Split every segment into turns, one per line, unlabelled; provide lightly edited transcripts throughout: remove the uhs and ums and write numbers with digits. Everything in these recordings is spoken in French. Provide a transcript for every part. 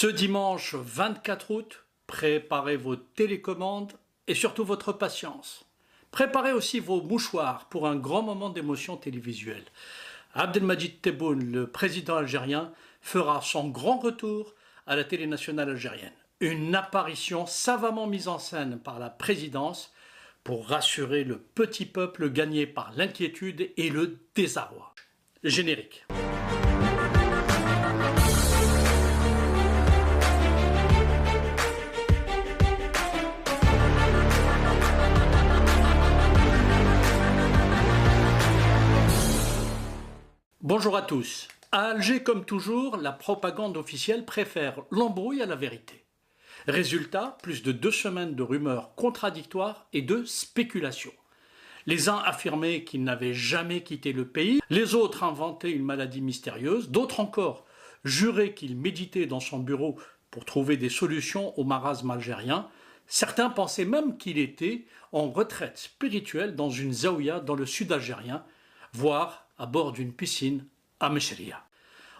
Ce dimanche 24 août, préparez vos télécommandes et surtout votre patience. Préparez aussi vos mouchoirs pour un grand moment d'émotion télévisuelle. Abdelmadjid Tebboune, le président algérien, fera son grand retour à la télé nationale algérienne. Une apparition savamment mise en scène par la présidence pour rassurer le petit peuple gagné par l'inquiétude et le désarroi. Générique. Bonjour à tous. À Alger, comme toujours, la propagande officielle préfère l'embrouille à la vérité. Résultat, plus de 2 semaines de rumeurs contradictoires et de spéculations. Les uns affirmaient qu'il n'avait jamais quitté le pays, les autres inventaient une maladie mystérieuse, d'autres encore juraient qu'il méditait dans son bureau pour trouver des solutions au marasme algérien. Certains pensaient même qu'il était en retraite spirituelle dans une zaouïa dans le sud algérien, voire à bord d'une piscine à Mechria.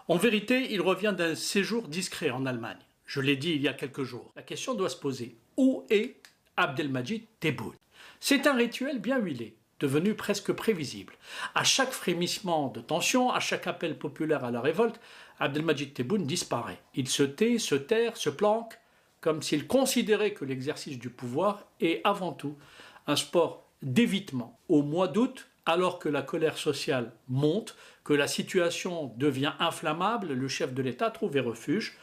En vérité, il revient d'un séjour discret en Allemagne. Je l'ai dit il y a quelques jours. La question doit se poser. Où est Abdelmadjid Tebboune? C'est un rituel bien huilé, devenu presque prévisible. À chaque frémissement de tension, à chaque appel populaire à la révolte, Abdelmadjid Tebboune disparaît. Il se tait, se terre, se planque, comme s'il considérait que l'exercice du pouvoir est avant tout un sport d'évitement. Au mois d'août, alors que la colère sociale monte, que la situation devient inflammable, le chef de l'État trouvait refuge,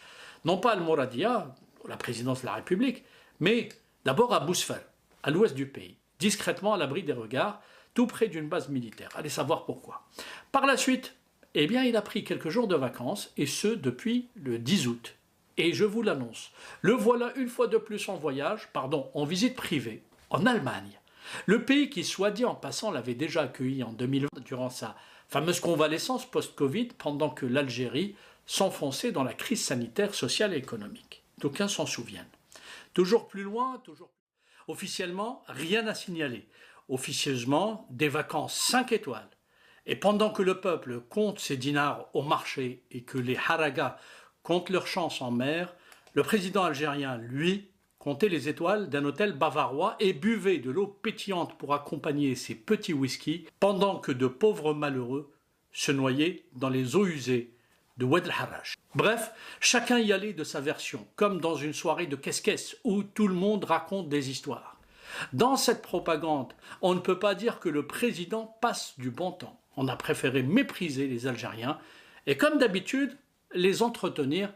non pas à Al-Mouradia, la présidence de la République, mais d'abord à Bousfel, à l'ouest du pays, discrètement à l'abri des regards, tout près d'une base militaire. Allez savoir pourquoi. Par la suite, il a pris quelques jours de vacances, et ce depuis le 10 août. Et je vous l'annonce, le voilà une fois de plus en visite privée, en Allemagne. Le pays qui, soit dit en passant, l'avait déjà accueilli en 2020 durant sa fameuse convalescence post-Covid, pendant que l'Algérie s'enfonçait dans la crise sanitaire, sociale et économique. D'aucuns s'en souviennent. Toujours plus loin, officiellement, rien à signaler. Officieusement, des vacances 5 étoiles. Et pendant que le peuple compte ses dinars au marché et que les haragas comptent leurs chances en mer, le président algérien, lui, comptait les étoiles d'un hôtel bavarois et buvait de l'eau pétillante pour accompagner ses petits whisky, pendant que de pauvres malheureux se noyaient dans les eaux usées de Oued el-Harrach. Bref, chacun y allait de sa version, comme dans une soirée de caisse-caisse où tout le monde raconte des histoires. Dans cette propagande, on ne peut pas dire que le président passe du bon temps. On a préféré mépriser les Algériens et, comme d'habitude, les entretenir